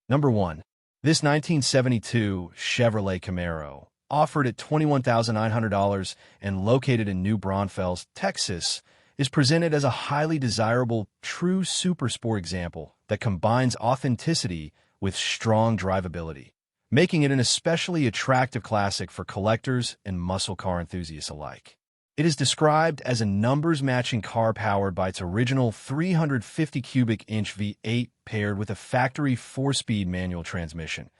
Number 1. This 1972 Chevrolet Camaro, offered at $21,900 and located in New Braunfels, Texas, is presented as a highly desirable, true supersport example that combines authenticity with strong drivability, making it an especially attractive classic for collectors and muscle car enthusiasts alike. It is described as a numbers-matching car powered by its original 350 cubic inch V8 paired with a factory 4-speed manual transmission,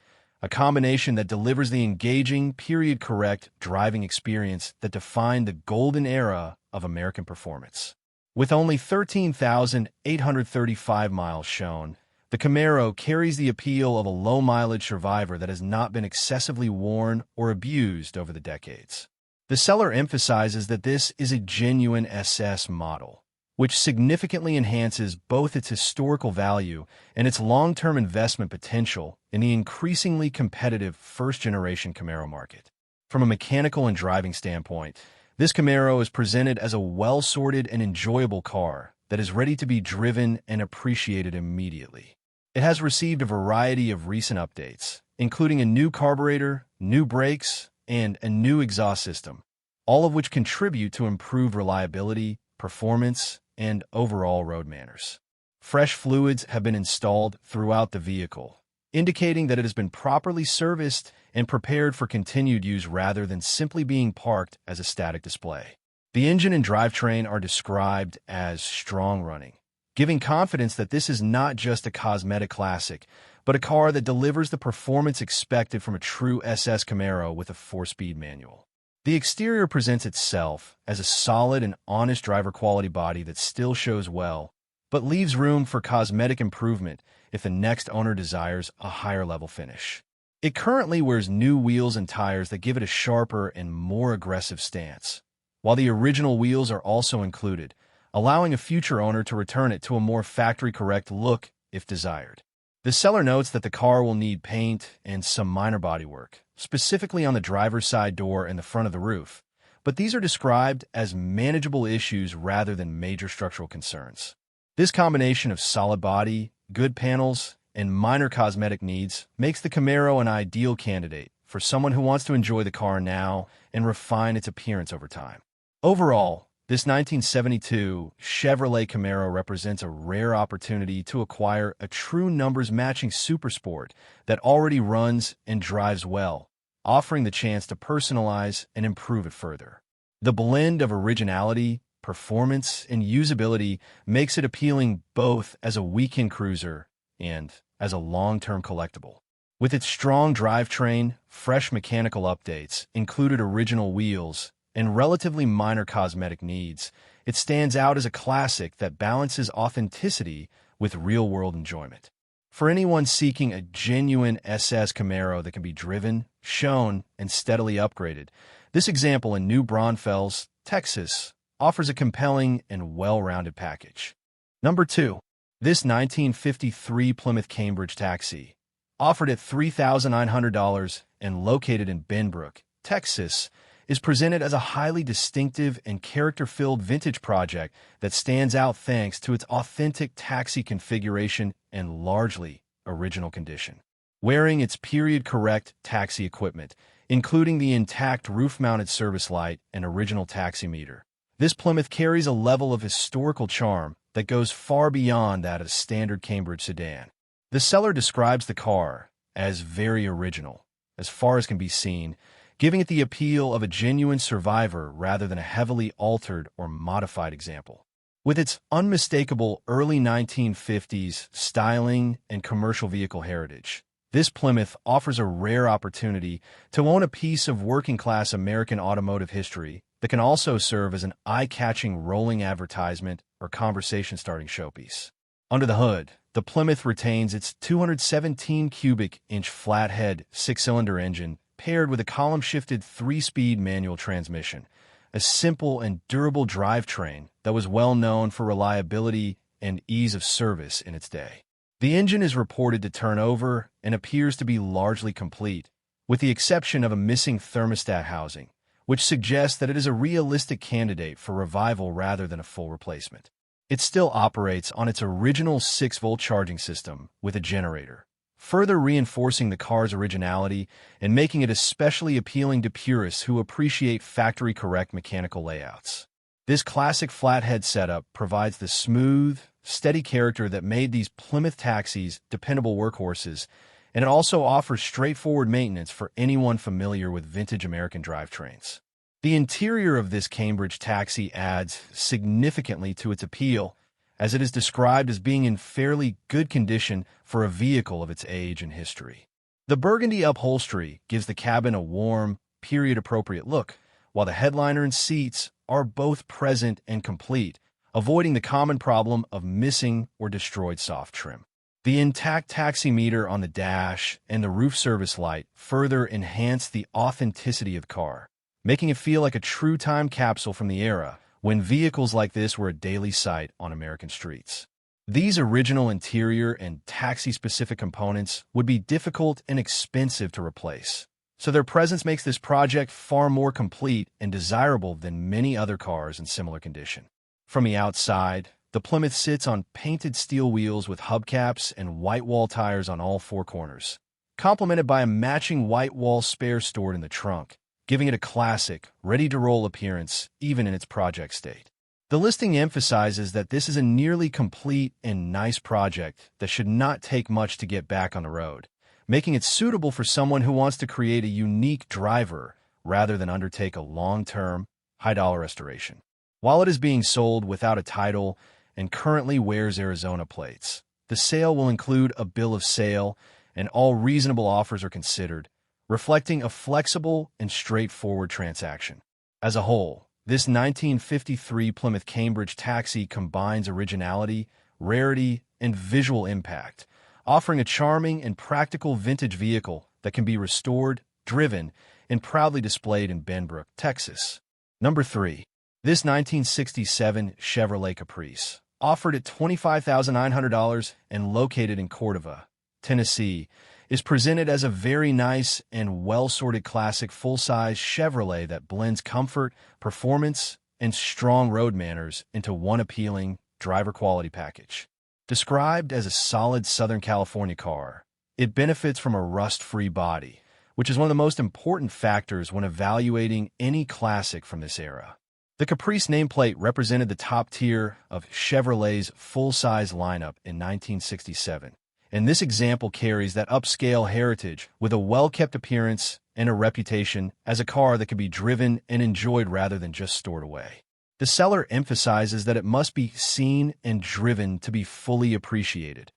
a combination that delivers the engaging, period-correct driving experience that defined the golden era of American performance. With only 13,835 miles shown, the Camaro carries the appeal of a low-mileage survivor that has not been excessively worn or abused over the decades. The seller emphasizes that this is a genuine SS model, which significantly enhances both its historical value and its long-term investment potential in the increasingly competitive first-generation Camaro market. From a mechanical and driving standpoint, this Camaro is presented as a well-sorted and enjoyable car that is ready to be driven and appreciated immediately. It has received a variety of recent updates, including a new carburetor, new brakes, and a new exhaust system, all of which contribute to improved reliability, performance, and overall road manners. Fresh fluids have been installed throughout the vehicle, indicating that it has been properly serviced and prepared for continued use rather than simply being parked as a static display. The engine and drivetrain are described as strong running, giving confidence that this is not just a cosmetic classic, but a car that delivers the performance expected from a true SS Camaro with a 4-speed manual. The exterior presents itself as a solid and honest driver quality body that still shows well, but leaves room for cosmetic improvement if the next owner desires a higher level finish. It currently wears new wheels and tires that give it a sharper and more aggressive stance, while the original wheels are also included, allowing a future owner to return it to a more factory-correct look if desired. The seller notes that the car will need paint and some minor bodywork, specifically on the driver's side door and the front of the roof, but these are described as manageable issues rather than major structural concerns. This combination of solid body, good panels, and minor cosmetic needs makes the Camaro an ideal candidate for someone who wants to enjoy the car now and refine its appearance over time. Overall, this 1972 Chevrolet Camaro represents a rare opportunity to acquire a true numbers-matching supersport that already runs and drives well, offering the chance to personalize and improve it further. The blend of originality, performance, and usability makes it appealing both as a weekend cruiser and as a long-term collectible. With its strong drivetrain, fresh mechanical updates, included original wheels, and relatively minor cosmetic needs, it stands out as a classic that balances authenticity with real-world enjoyment. For anyone seeking a genuine SS Camaro that can be driven, shown, and steadily upgraded, this example in New Braunfels, Texas, offers a compelling and well-rounded package. Number 2. This 1953 Plymouth Cambridge taxi, offered at $3,900 and located in Benbrook, Texas, is presented as a highly distinctive and character-filled vintage project that stands out thanks to its authentic taxi configuration and largely original condition. Wearing its period-correct taxi equipment, including the intact roof-mounted service light and original taximeter, this Plymouth carries a level of historical charm that goes far beyond that of a standard Cambridge sedan. The seller describes the car as very original, as far as can be seen, giving it the appeal of a genuine survivor rather than a heavily altered or modified example. With its unmistakable early 1950s styling and commercial vehicle heritage, this Plymouth offers a rare opportunity to own a piece of working-class American automotive history that can also serve as an eye-catching rolling advertisement or conversation-starting showpiece. Under the hood, the Plymouth retains its 217 cubic inch flathead 6-cylinder engine paired with a column-shifted 3-speed manual transmission, a simple and durable drivetrain that was well known for reliability and ease of service in its day. The engine is reported to turn over and appears to be largely complete, with the exception of a missing thermostat housing, which suggests that it is a realistic candidate for revival rather than a full replacement. It still operates on its original 6-volt charging system with a generator, further reinforcing the car's originality and making it especially appealing to purists who appreciate factory-correct mechanical layouts. This classic flathead setup provides the smooth, steady character that made these Plymouth taxis dependable workhorses, and it also offers straightforward maintenance for anyone familiar with vintage American drivetrains. The interior of this Cambridge taxi adds significantly to its appeal, as it is described as being in fairly good condition for a vehicle of its age and history. The burgundy upholstery gives the cabin a warm, period-appropriate look, while the headliner and seats are both present and complete, avoiding the common problem of missing or destroyed soft trim. The intact taximeter on the dash and the roof service light further enhance the authenticity of the car, making it feel like a true time capsule from the era when vehicles like this were a daily sight on American streets. These original interior and taxi-specific components would be difficult and expensive to replace, so their presence makes this project far more complete and desirable than many other cars in similar condition. From the outside, the Plymouth sits on painted steel wheels with hubcaps and white wall tires on all four corners, complemented by a matching white wall spare stored in the trunk, giving it a classic, ready-to-roll appearance even in its project state. The listing emphasizes that this is a nearly complete and nice project that should not take much to get back on the road, making it suitable for someone who wants to create a unique driver rather than undertake a long-term, high-dollar restoration. While it is being sold without a title and currently wears Arizona plates, the sale will include a bill of sale and all reasonable offers are considered, reflecting a flexible and straightforward transaction. As a whole, this 1953 Plymouth Cambridge taxi combines originality, rarity, and visual impact, offering a charming and practical vintage vehicle that can be restored, driven, and proudly displayed in Benbrook, Texas. Number 3. This 1967 Chevrolet Caprice, offered at $25,900 and located in Cordova, Tennessee, is presented as a very nice and well-sorted classic full-size Chevrolet that blends comfort, performance, and strong road manners into one appealing driver-quality package. Described as a solid Southern California car, it benefits from a rust-free body, which is one of the most important factors when evaluating any classic from this era. The Caprice nameplate represented the top tier of Chevrolet's full-size lineup in 1967. And this example carries that upscale heritage with a well-kept appearance and a reputation as a car that can be driven and enjoyed rather than just stored away. The seller emphasizes that it must be seen and driven to be fully appreciated,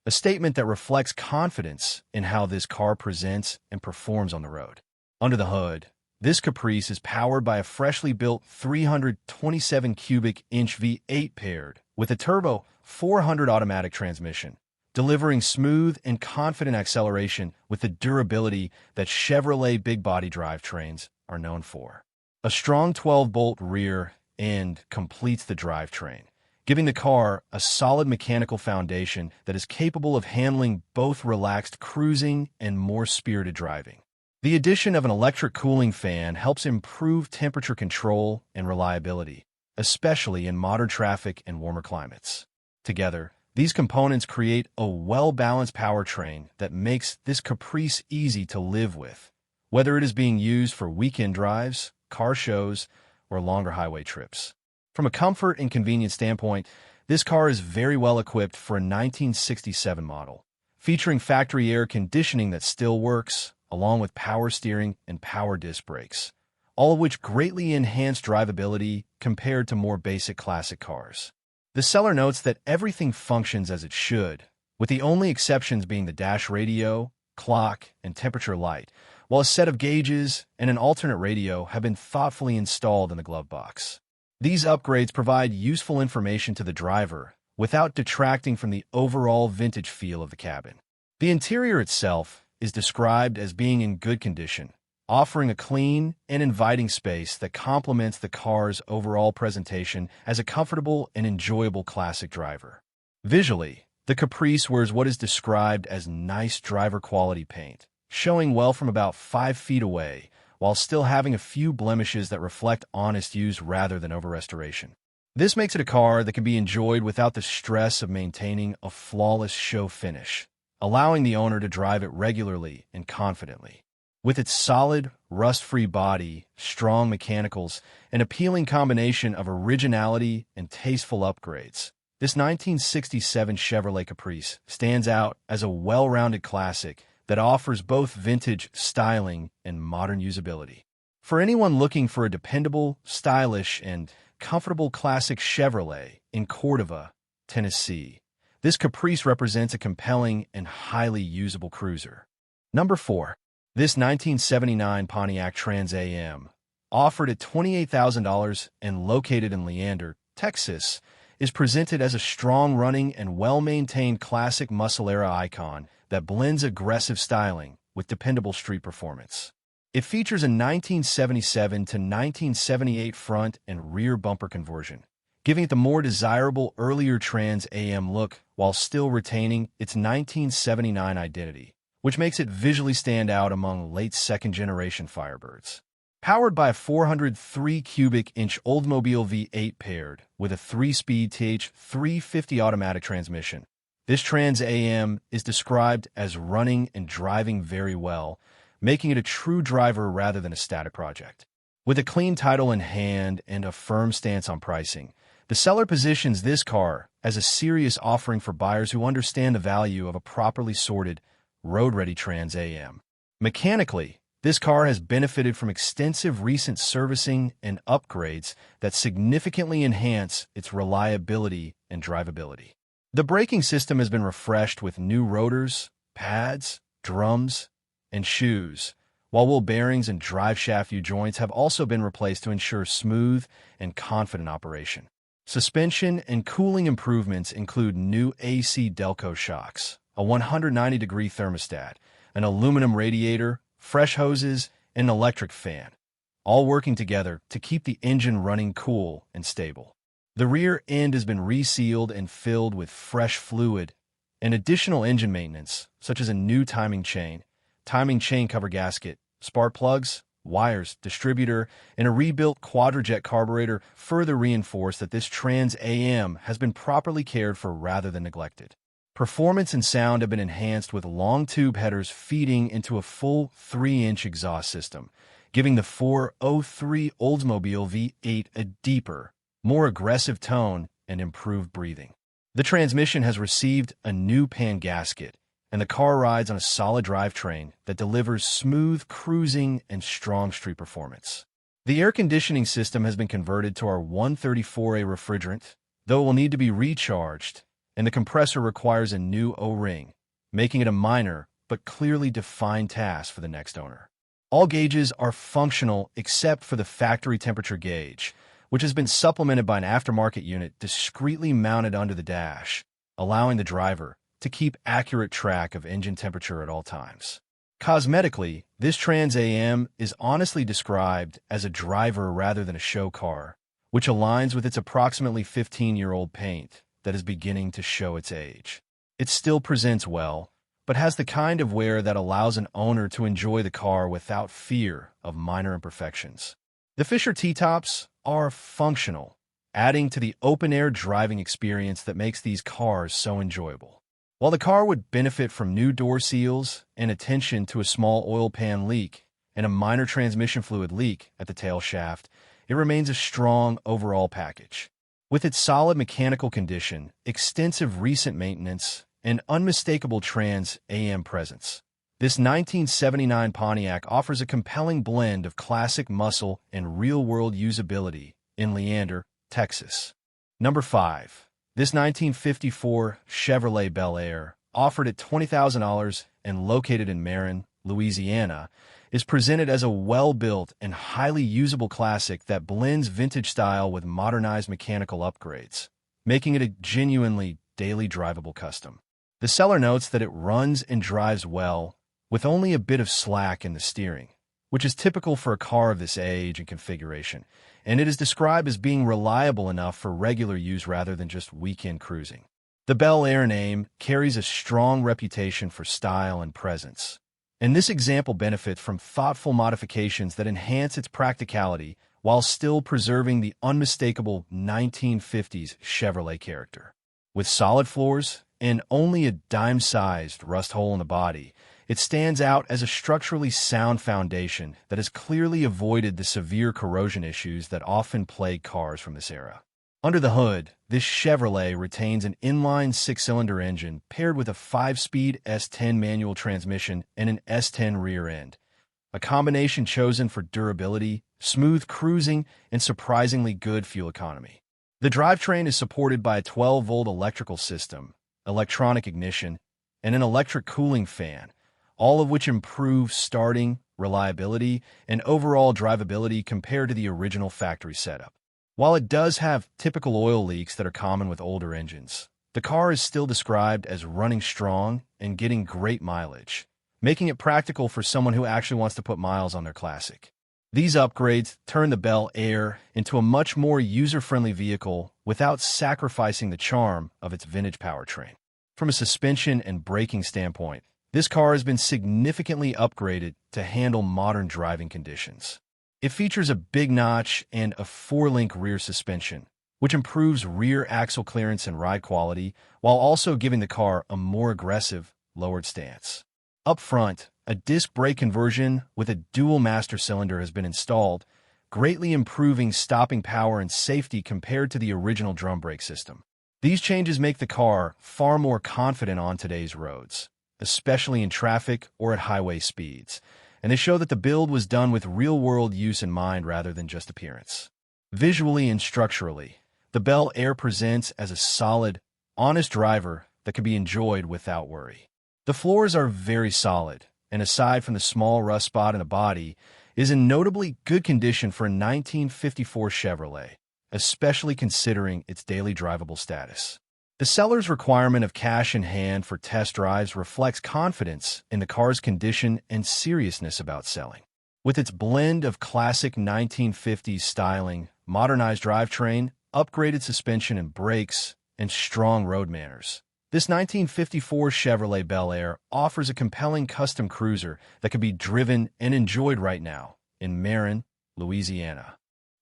a statement that reflects confidence in how this car presents and performs on the road. Under the hood, this Caprice is powered by a freshly built 327 cubic inch V8 paired with a turbo 400 automatic transmission, delivering smooth and confident acceleration with the durability that Chevrolet big-body drivetrains are known for. A strong 12-bolt rear end completes the drivetrain, giving the car a solid mechanical foundation that is capable of handling both relaxed cruising and more spirited driving. The addition of an electric cooling fan helps improve temperature control and reliability, especially in modern traffic and warmer climates. Together, these components create a well-balanced powertrain that makes this Caprice easy to live with, whether it is being used for weekend drives, car shows, or longer highway trips. From a comfort and convenience standpoint, this car is very well equipped for a 1967 model, featuring factory air conditioning that still works, along with power steering and power disc brakes, all of which greatly enhance drivability compared to more basic classic cars. The seller notes that everything functions as it should, with the only exceptions being the dash radio, clock, and temperature light, while a set of gauges and an alternate radio have been thoughtfully installed in the glove box. These upgrades provide useful information to the driver without detracting from the overall vintage feel of the cabin. The interior itself is described as being in good condition, offering a clean and inviting space that complements the car's overall presentation as a comfortable and enjoyable classic driver. Visually, the Caprice wears what is described as nice driver-quality paint, showing well from about 5 feet away, while still having a few blemishes that reflect honest use rather than over-restoration. This makes it a car that can be enjoyed without the stress of maintaining a flawless show finish, allowing the owner to drive it regularly and confidently. With its solid, rust-free body, strong mechanicals, and appealing combination of originality and tasteful upgrades, this 1967 Chevrolet Caprice stands out as a well-rounded classic that offers both vintage styling and modern usability. For anyone looking for a dependable, stylish, and comfortable classic Chevrolet in Cordova, Tennessee, this Caprice represents a compelling and highly usable cruiser. Number 4. This 1979 Pontiac Trans Am, offered at $28,000 and located in Leander, Texas, is presented as a strong-running and well-maintained classic muscle-era icon that blends aggressive styling with dependable street performance. It features a 1977 to 1978 front and rear bumper conversion, giving it the more desirable earlier Trans Am look while still retaining its 1979 identity, which makes it visually stand out among late second-generation Firebirds. Powered by a 403 cubic inch Oldsmobile V8 paired with a 3-speed TH350 automatic transmission, this Trans Am is described as running and driving very well, making it a true driver rather than a static project. With a clean title in hand and a firm stance on pricing, the seller positions this car as a serious offering for buyers who understand the value of a properly sorted, road-ready Trans Am. Mechanically, this car has benefited from extensive recent servicing and upgrades that significantly enhance its reliability and drivability. The braking system has been refreshed with new rotors, pads, drums, and shoes, while wheel bearings and driveshaft U-joints have also been replaced to ensure smooth and confident operation. Suspension and cooling improvements include new AC Delco shocks, a 190-degree thermostat, an aluminum radiator, fresh hoses, and an electric fan, all working together to keep the engine running cool and stable. The rear end has been resealed and filled with fresh fluid, and additional engine maintenance, such as a new timing chain cover gasket, spark plugs, wires, distributor, and a rebuilt quadrajet carburetor further reinforce that this Trans Am has been properly cared for rather than neglected. Performance and sound have been enhanced with long tube headers feeding into a full 3-inch exhaust system, giving the 403 Oldsmobile V8 a deeper, more aggressive tone and improved breathing. The transmission has received a new pan gasket, and the car rides on a solid drivetrain that delivers smooth cruising and strong street performance. The air conditioning system has been converted to our 134A refrigerant, though it will need to be recharged, and the compressor requires a new O-ring, making it a minor but clearly defined task for the next owner. All gauges are functional except for the factory temperature gauge, which has been supplemented by an aftermarket unit discreetly mounted under the dash, allowing the driver to keep accurate track of engine temperature at all times. Cosmetically, this Trans Am is honestly described as a driver rather than a show car, which aligns with its approximately 15-year-old paint that is beginning to show its age. It still presents well, but has the kind of wear that allows an owner to enjoy the car without fear of minor imperfections. The Fisher T-tops are functional, adding to the open-air driving experience that makes these cars so enjoyable. While the car would benefit from new door seals and attention to a small oil pan leak and a minor transmission fluid leak at the tail shaft, it remains a strong overall package. With its solid mechanical condition, extensive recent maintenance, and unmistakable Trans Am presence, this 1979 Pontiac offers a compelling blend of classic muscle and real-world usability in Leander, Texas. Number 5. This 1954 Chevrolet Bel Air, offered at $20,000 and located in Marin, Louisiana, is presented as a well-built and highly usable classic that blends vintage style with modernized mechanical upgrades, making it a genuinely daily drivable custom. The seller notes that it runs and drives well, with only a bit of slack in the steering, which is typical for a car of this age and configuration, and it is described as being reliable enough for regular use rather than just weekend cruising. The Bel Air name carries a strong reputation for style and presence, and this example benefits from thoughtful modifications that enhance its practicality while still preserving the unmistakable 1950s Chevrolet character. With solid floors and only a dime-sized rust hole in the body, it stands out as a structurally sound foundation that has clearly avoided the severe corrosion issues that often plague cars from this era. Under the hood, this Chevrolet retains an inline six-cylinder engine paired with a 5-speed S10 manual transmission and an S10 rear end, a combination chosen for durability, smooth cruising, and surprisingly good fuel economy. The drivetrain is supported by a 12-volt electrical system, electronic ignition, and an electric cooling fan, all of which improve starting, reliability, and overall drivability compared to the original factory setup. While it does have typical oil leaks that are common with older engines, the car is still described as running strong and getting great mileage, making it practical for someone who actually wants to put miles on their classic. These upgrades turn the Bel Air into a much more user-friendly vehicle without sacrificing the charm of its vintage powertrain. From a suspension and braking standpoint, this car has been significantly upgraded to handle modern driving conditions. It features a big notch and a 4-link rear suspension, which improves rear axle clearance and ride quality while also giving the car a more aggressive, lowered stance. Up front, a disc brake conversion with a dual master cylinder has been installed, greatly improving stopping power and safety compared to the original drum brake system. These changes make the car far more confident on today's roads, especially in traffic or at highway speeds, and they show that the build was done with real-world use in mind rather than just appearance. Visually and structurally, the Bel Air presents as a solid, honest driver that can be enjoyed without worry. The floors are very solid, and aside from the small rust spot in the body, is in notably good condition for a 1954 Chevrolet, especially considering its daily drivable status. The seller's requirement of cash in hand for test drives reflects confidence in the car's condition and seriousness about selling. With its blend of classic 1950s styling, modernized drivetrain, upgraded suspension and brakes, and strong road manners, this 1954 Chevrolet Bel Air offers a compelling custom cruiser that can be driven and enjoyed right now in Marin, Louisiana.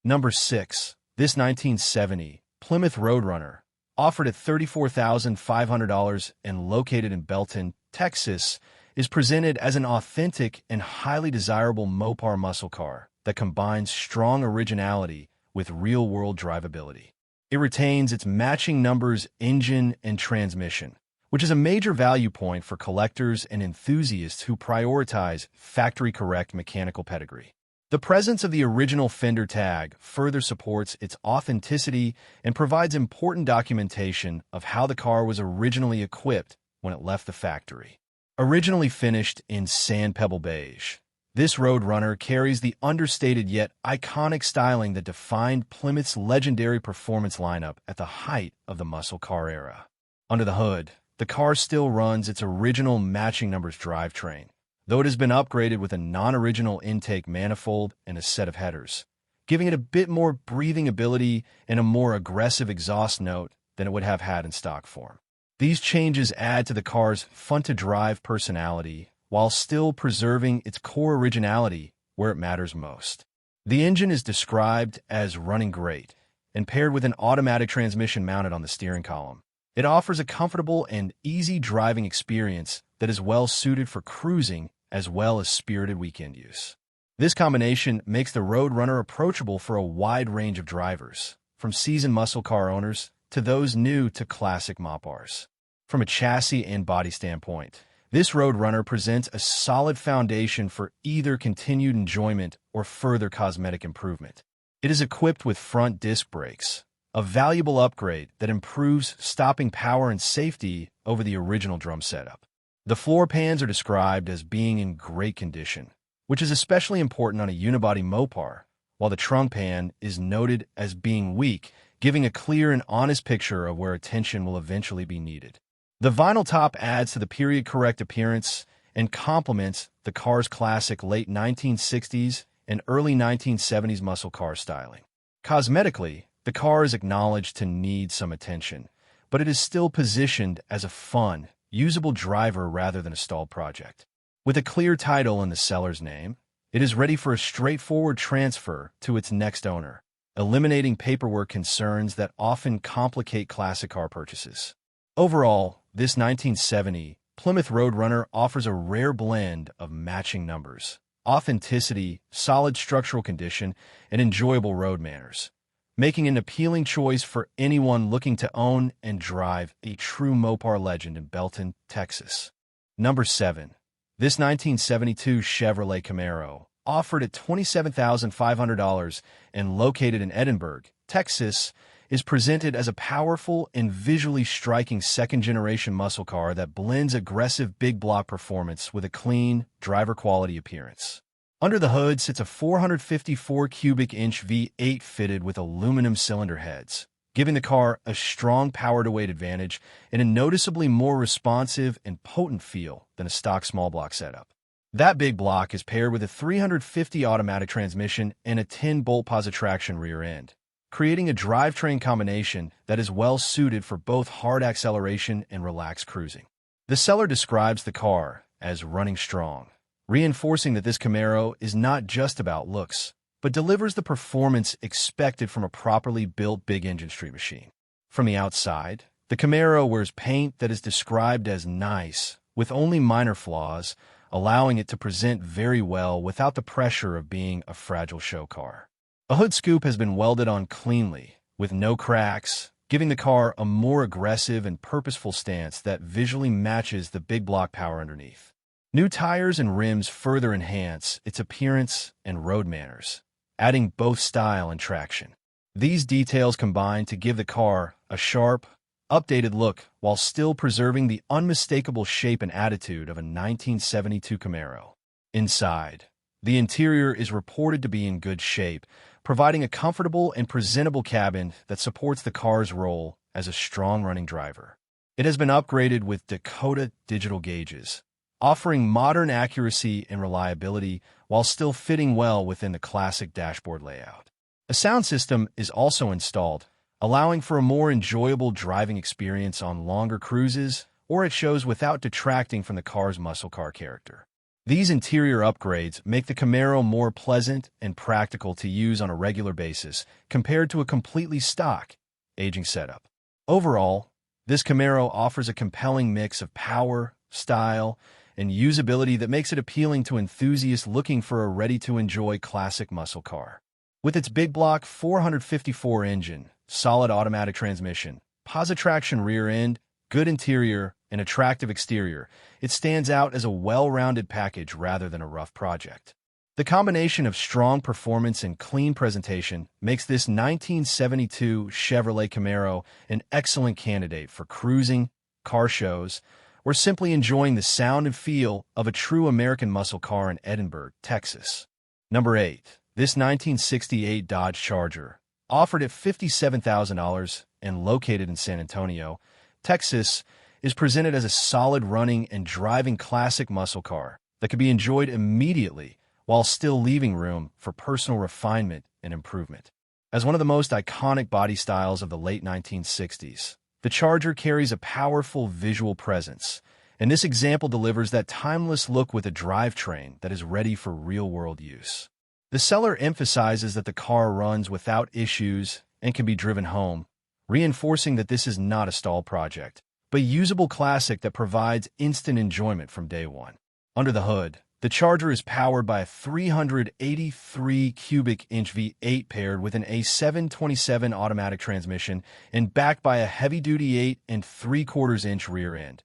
Number 6. This 1970 Plymouth Roadrunner, offered at $34,500 and located in Belton, Texas, is presented as an authentic and highly desirable Mopar muscle car that combines strong originality with real-world drivability. It retains its matching numbers engine and transmission, which is a major value point for collectors and enthusiasts who prioritize factory-correct mechanical pedigree. The presence of the original fender tag further supports its authenticity and provides important documentation of how the car was originally equipped when it left the factory. Originally finished in sand pebble beige, this Roadrunner carries the understated yet iconic styling that defined Plymouth's legendary performance lineup at the height of the muscle car era. Under the hood, the car still runs its original matching numbers drivetrain, though it has been upgraded with a non-original intake manifold and a set of headers, giving it a bit more breathing ability and a more aggressive exhaust note than it would have had in stock form. These changes add to the car's fun-to-drive personality while still preserving its core originality where it matters most. The engine is described as running great, and paired with an automatic transmission mounted on the steering column, it offers a comfortable and easy driving experience that is well suited for cruising as well as spirited weekend use. This combination makes the Roadrunner approachable for a wide range of drivers, from seasoned muscle car owners to those new to classic Mopars. From a chassis and body standpoint, this Roadrunner presents a solid foundation for either continued enjoyment or further cosmetic improvement. It is equipped with front disc brakes, a valuable upgrade that improves stopping power and safety over the original drum setup. The floor pans are described as being in great condition, which is especially important on a unibody Mopar, while the trunk pan is noted as being weak, giving a clear and honest picture of where attention will eventually be needed. The vinyl top adds to the period-correct appearance and complements the car's classic late 1960s and early 1970s muscle car styling. Cosmetically, the car is acknowledged to need some attention, but it is still positioned as a fun, usable driver rather than a stalled project. With a clear title in the seller's name, it is ready for a straightforward transfer to its next owner, eliminating paperwork concerns that often complicate classic car purchases. Overall, This 1970 Plymouth Roadrunner offers a rare blend of matching numbers, authenticity, solid structural condition, and enjoyable road manners, making an appealing choice for anyone looking to own and drive a true Mopar legend in Belton, Texas. Number 7. This 1972 Chevrolet Camaro, offered at $27,500 and located in Edinburgh, Texas, is presented as a powerful and visually striking second-generation muscle car that blends aggressive big block performance with a clean, driver-quality appearance. Under the hood sits a 454 cubic inch V8 fitted with aluminum cylinder heads, giving the car a strong power-to-weight advantage and a noticeably more responsive and potent feel than a stock small block setup. That big block is paired with a 350 automatic transmission and a 10-bolt positive traction rear end, creating a drivetrain combination that is well suited for both hard acceleration and relaxed cruising. The seller describes the car as running strong, reinforcing that this Camaro is not just about looks, but delivers the performance expected from a properly built big-engine street machine. From the outside, the Camaro wears paint that is described as nice, with only minor flaws, allowing it to present very well without the pressure of being a fragile show car. A hood scoop has been welded on cleanly, with no cracks, giving the car a more aggressive and purposeful stance that visually matches the big block power underneath. New tires and rims further enhance its appearance and road manners, adding both style and traction. These details combine to give the car a sharp, updated look while still preserving the unmistakable shape and attitude of a 1972 Camaro. Inside, the interior is reported to be in good shape, providing a comfortable and presentable cabin that supports the car's role as a strong-running driver. It has been upgraded with Dakota digital gauges, offering modern accuracy and reliability while still fitting well within the classic dashboard layout. A sound system is also installed, allowing for a more enjoyable driving experience on longer cruises or at shows without detracting from the car's muscle car character. These interior upgrades make the Camaro more pleasant and practical to use on a regular basis compared to a completely stock, aging setup. Overall, this Camaro offers a compelling mix of power, style, and usability that makes it appealing to enthusiasts looking for a ready-to-enjoy classic muscle car. With its big block 454 engine, solid automatic transmission, positive traction rear end, good interior, and attractive exterior, it stands out as a well-rounded package rather than a rough project. The combination of strong performance and clean presentation makes this 1972 Chevrolet Camaro an excellent candidate for cruising, car shows, or simply enjoying the sound and feel of a true American muscle car in Edinburgh, Texas. Number 8. This 1968 Dodge Charger, offered at $57,000 and located in San Antonio, Texas, is presented as a solid running and driving classic muscle car that can be enjoyed immediately while still leaving room for personal refinement and improvement. As one of the most iconic body styles of the late 1960s, the Charger carries a powerful visual presence, and this example delivers that timeless look with a drivetrain that is ready for real-world use. The seller emphasizes that the car runs without issues and can be driven home, reinforcing that this is not a stall project, but a usable classic that provides instant enjoyment from day one. Under the hood, the Charger is powered by a 383 cubic inch V8 paired with an A727 automatic transmission and backed by a heavy-duty 8 3/4 inch rear end,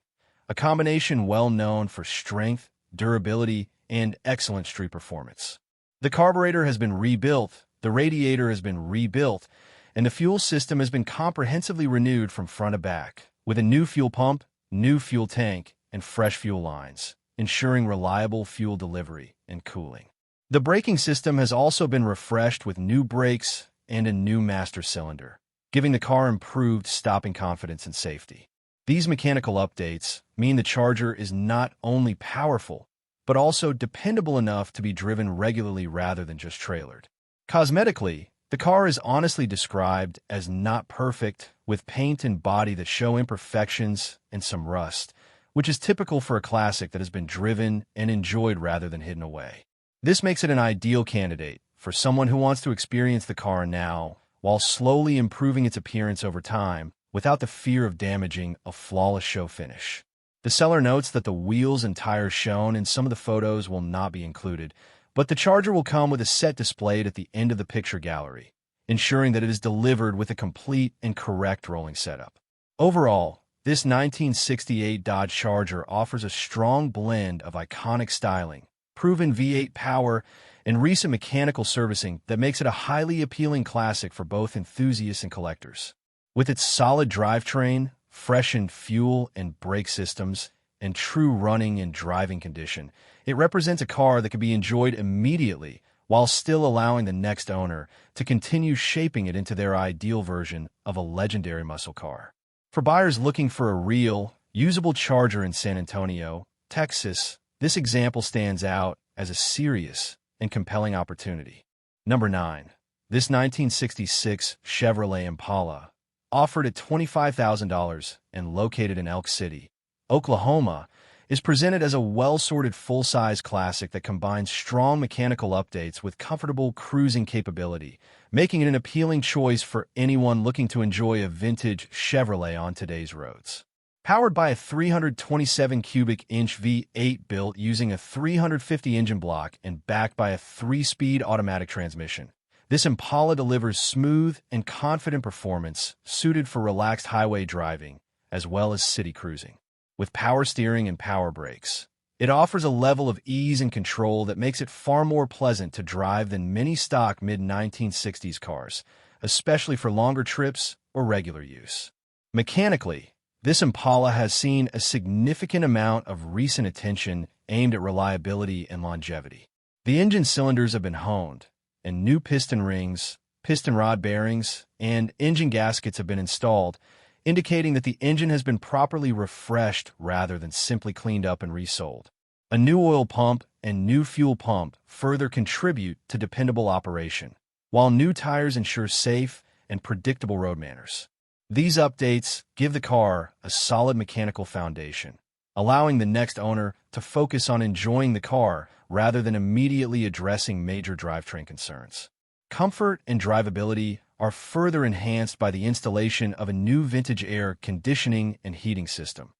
a combination well known for strength, durability, and excellent street performance. The carburetor has been rebuilt, the radiator has been rebuilt, and the fuel system has been comprehensively renewed from front to back, with a new fuel pump, new fuel tank, and fresh fuel lines, ensuring reliable fuel delivery and cooling. The braking system has also been refreshed with new brakes and a new master cylinder, giving the car improved stopping confidence and safety. These mechanical updates mean the Charger is not only powerful, but also dependable enough to be driven regularly rather than just trailered. Cosmetically, the car is honestly described as not perfect, with paint and body that show imperfections and some rust, which is typical for a classic that has been driven and enjoyed rather than hidden away. This makes it an ideal candidate for someone who wants to experience the car now while slowly improving its appearance over time without the fear of damaging a flawless show finish. The seller notes that the wheels and tires shown in some of the photos will not be included, but the Charger will come with a set displayed at the end of the picture gallery, ensuring that it is delivered with a complete and correct rolling setup. Overall, this 1968 Dodge Charger offers a strong blend of iconic styling, proven V8 power, and recent mechanical servicing that makes it a highly appealing classic for both enthusiasts and collectors. With its solid drivetrain, freshened fuel and brake systems, and true running and driving condition, it represents a car that can be enjoyed immediately while still allowing the next owner to continue shaping it into their ideal version of a legendary muscle car. For buyers looking for a real, usable Charger in San Antonio, Texas, this example stands out as a serious and compelling opportunity. Number 9. This 1966 Chevrolet Impala, offered at $25,000 and located in Elk City, Oklahoma, is presented as a well-sorted full-size classic that combines strong mechanical updates with comfortable cruising capability, making it an appealing choice for anyone looking to enjoy a vintage Chevrolet on today's roads. Powered by a 327 cubic inch V8 built using a 350 engine block and backed by a 3-speed automatic transmission, this Impala delivers smooth and confident performance suited for relaxed highway driving as well as city cruising. With power steering and power brakes, it offers a level of ease and control that makes it far more pleasant to drive than many stock mid-1960s cars, especially for longer trips or regular use. Mechanically, this Impala has seen a significant amount of recent attention aimed at reliability and longevity. The engine cylinders have been honed, and new piston rings, piston rod bearings, and engine gaskets have been installed, indicating that the engine has been properly refreshed rather than simply cleaned up and resold. A new oil pump and new fuel pump further contribute to dependable operation, while new tires ensure safe and predictable road manners. These updates give the car a solid mechanical foundation, allowing the next owner to focus on enjoying the car rather than immediately addressing major drivetrain concerns. Comfort and drivability are further enhanced by the installation of a new vintage air conditioning and heating system,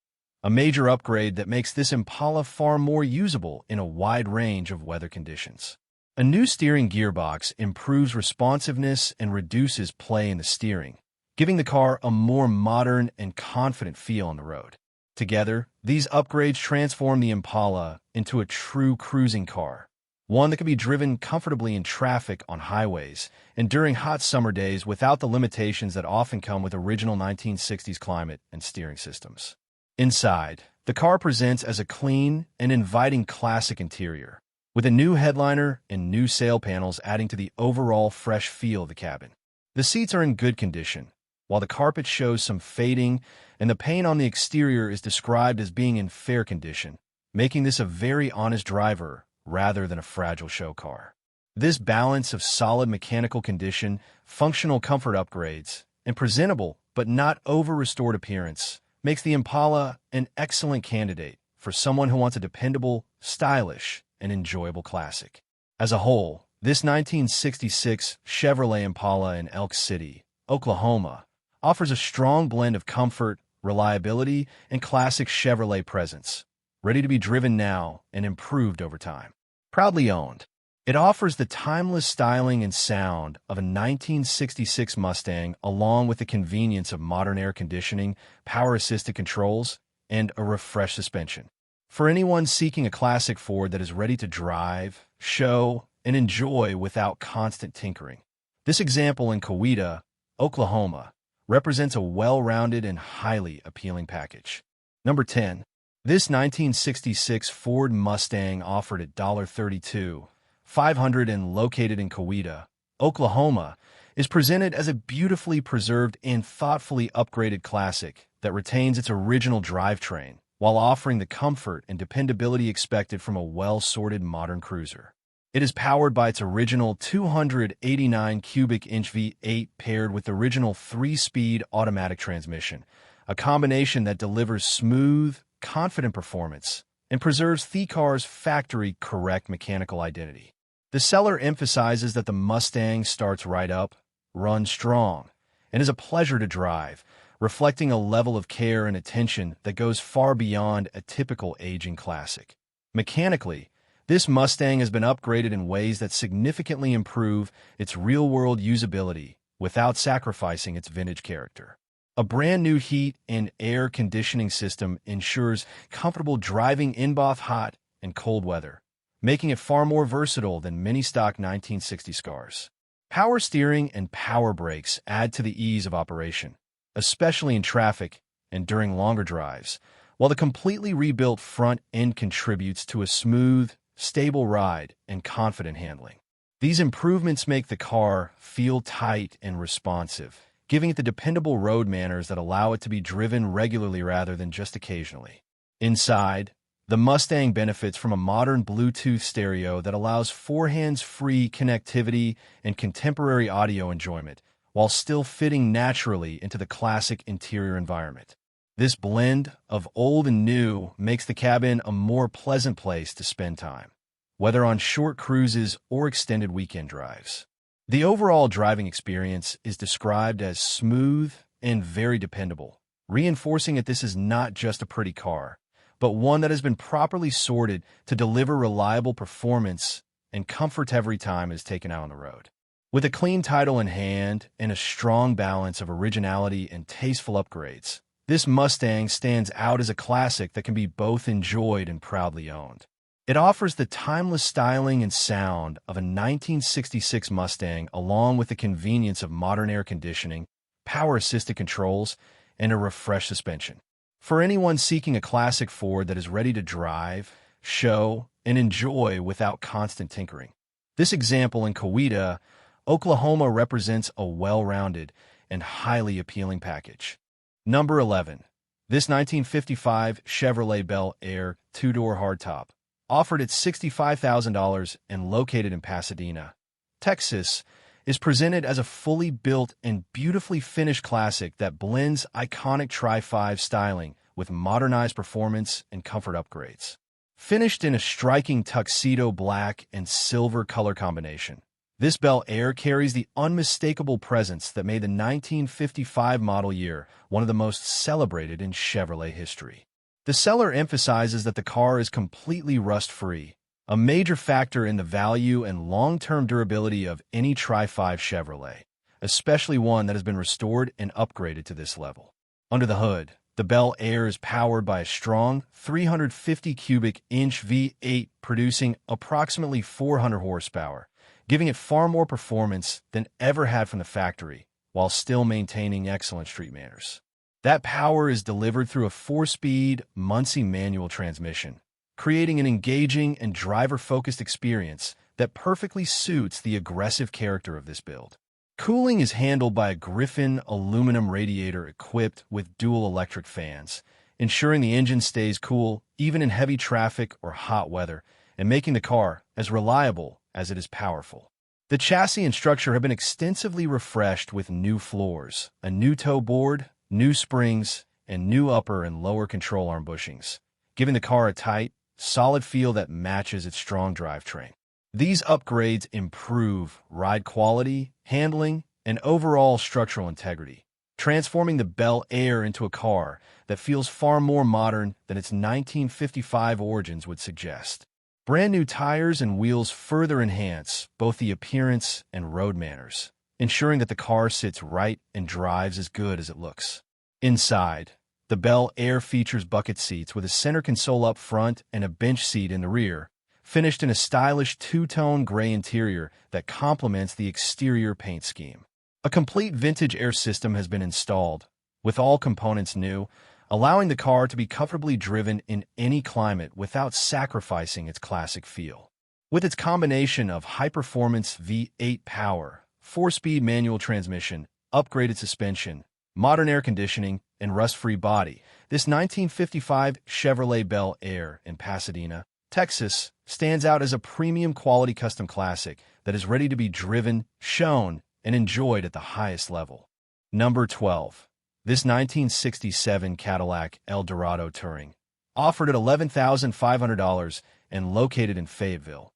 a major upgrade that makes this Impala far more usable in a wide range of weather conditions. A new steering gearbox improves responsiveness and reduces play in the steering, giving the car a more modern and confident feel on the road. Together, these upgrades transform the Impala into a true cruising car, one that can be driven comfortably in traffic on highways and during hot summer days without the limitations that often come with original 1960s climate and steering systems. Inside, the car presents as a clean and inviting classic interior, with a new headliner and new sail panels adding to the overall fresh feel of the cabin. The seats are in good condition, while the carpet shows some fading and the paint on the exterior is described as being in fair condition, making this a very honest driver rather than a fragile show car. This balance of solid mechanical condition, functional comfort upgrades, and presentable but not over-restored appearance makes the Impala an excellent candidate for someone who wants a dependable, stylish, and enjoyable classic. As a whole, this 1966 Chevrolet Impala in Elk City, Oklahoma, offers a strong blend of comfort, reliability, and classic Chevrolet presence, ready to be driven now and improved over time. Proudly owned, it offers the timeless styling and sound of a 1966 Mustang along with the convenience of modern air conditioning, power-assisted controls, and a refreshed suspension. For anyone seeking a classic Ford that is ready to drive, show, and enjoy without constant tinkering, this example in Coupe, Oklahoma, represents a well-rounded and highly appealing package. Number 10. This 1966 Ford Mustang offered at $32,500 and located in Coupe, Oklahoma, is presented as a beautifully preserved and thoughtfully upgraded classic that retains its original drivetrain while offering the comfort and dependability expected from a well-sorted modern cruiser. It is powered by its original 289 cubic inch V8 paired with the original 3-speed automatic transmission, a combination that delivers smooth, confident performance and preserves the car's factory-correct mechanical identity. The seller emphasizes that the Mustang starts right up, runs strong, and is a pleasure to drive, reflecting a level of care and attention that goes far beyond a typical aging classic. Mechanically, this Mustang has been upgraded in ways that significantly improve its real-world usability without sacrificing its vintage character. A brand-new heat and air conditioning system ensures comfortable driving in both hot and cold weather, making it far more versatile than many stock 1960s cars. Power steering and power brakes add to the ease of operation, especially in traffic and during longer drives, while the completely rebuilt front end contributes to a smooth, stable ride and confident handling. These improvements make the car feel tight and responsive, giving it the dependable road manners that allow it to be driven regularly rather than just occasionally. Inside, the Mustang benefits from a modern Bluetooth stereo that allows hands-free connectivity and contemporary audio enjoyment, while still fitting naturally into the classic interior environment. This blend of old and new makes the cabin a more pleasant place to spend time, whether on short cruises or extended weekend drives. The overall driving experience is described as smooth and very dependable, reinforcing that this is not just a pretty car, but one that has been properly sorted to deliver reliable performance and comfort every time it is taken out on the road. With a clean title in hand and a strong balance of originality and tasteful upgrades, this Mustang stands out as a classic that can be both enjoyed and proudly owned. It offers the timeless styling and sound of a 1966 Mustang, along with the convenience of modern air conditioning, power-assisted controls, and a refreshed suspension. For anyone seeking a classic Ford that is ready to drive, show, and enjoy without constant tinkering. This example in Coupe, Oklahoma represents a well-rounded and highly appealing package. Number 11. This 1955 Chevrolet Bel Air two-door hardtop, offered at $65,000 and located in Pasadena, Texas, is presented as a fully built and beautifully finished classic that blends iconic Tri-5 styling with modernized performance and comfort upgrades. Finished in a striking tuxedo black and silver color combination, this Bel Air carries the unmistakable presence that made the 1955 model year one of the most celebrated in Chevrolet history. The seller emphasizes that the car is completely rust-free, a major factor in the value and long-term durability of any Tri-5 Chevrolet, especially one that has been restored and upgraded to this level. Under the hood, the Bel Air is powered by a strong 350 cubic inch V8 producing approximately 400 horsepower, giving it far more performance than ever had from the factory, while still maintaining excellent street manners. That power is delivered through a 4-speed Muncie manual transmission, creating an engaging and driver-focused experience that perfectly suits the aggressive character of this build. Cooling is handled by a Griffin aluminum radiator equipped with dual electric fans, ensuring the engine stays cool even in heavy traffic or hot weather, and making the car as reliable as it is powerful. The chassis and structure have been extensively refreshed with new floors, a new toe board, new springs, and new upper and lower control arm bushings, giving the car a tight, solid feel that matches its strong drivetrain. These upgrades improve ride quality, handling, and overall structural integrity, transforming the Bel Air into a car that feels far more modern than its 1955 origins would suggest. Brand new tires and wheels further enhance both the appearance and road manners, ensuring that the car sits right and drives as good as it looks. Inside, the Bel Air features bucket seats with a center console up front and a bench seat in the rear, finished in a stylish two-tone gray interior that complements the exterior paint scheme. A complete vintage air system has been installed, with all components new, allowing the car to be comfortably driven in any climate without sacrificing its classic feel. With its combination of high-performance V8 power, 4-speed manual transmission, upgraded suspension, modern air conditioning, and rust-free body, this 1955 Chevrolet Bel Air in Pasadena, Texas, stands out as a premium quality custom classic that is ready to be driven, shown, and enjoyed at the highest level. Number 12. This 1967 Cadillac Eldorado Touring, offered at $11,500 and located in Fayetteville,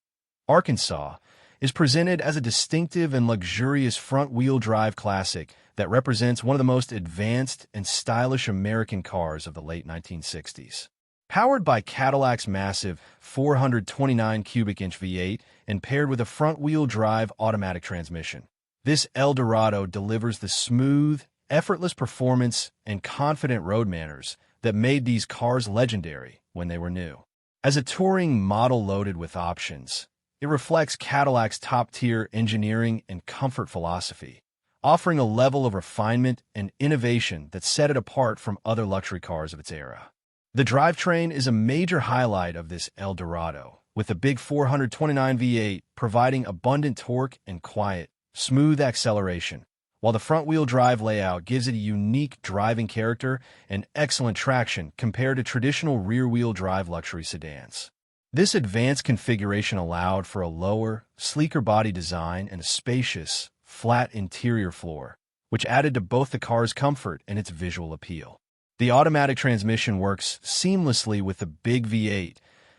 Arkansas, is presented as a distinctive and luxurious front-wheel drive classic that represents one of the most advanced and stylish American cars of the late 1960s. Powered by Cadillac's massive 429 cubic inch V8 and paired with a front-wheel drive automatic transmission, this Eldorado delivers the smooth, effortless performance and confident road manners that made these cars legendary when they were new. As a touring model loaded with options, it reflects Cadillac's top-tier engineering and comfort philosophy, offering a level of refinement and innovation that set it apart from other luxury cars of its era. The drivetrain is a major highlight of this Eldorado, with the big 429 V8 providing abundant torque and quiet, smooth acceleration, while the front-wheel drive layout gives it a unique driving character and excellent traction compared to traditional rear-wheel drive luxury sedans. This advanced configuration allowed for a lower, sleeker body design and a spacious, flat interior floor, which added to both the car's comfort and its visual appeal. The automatic transmission works seamlessly with the big V8,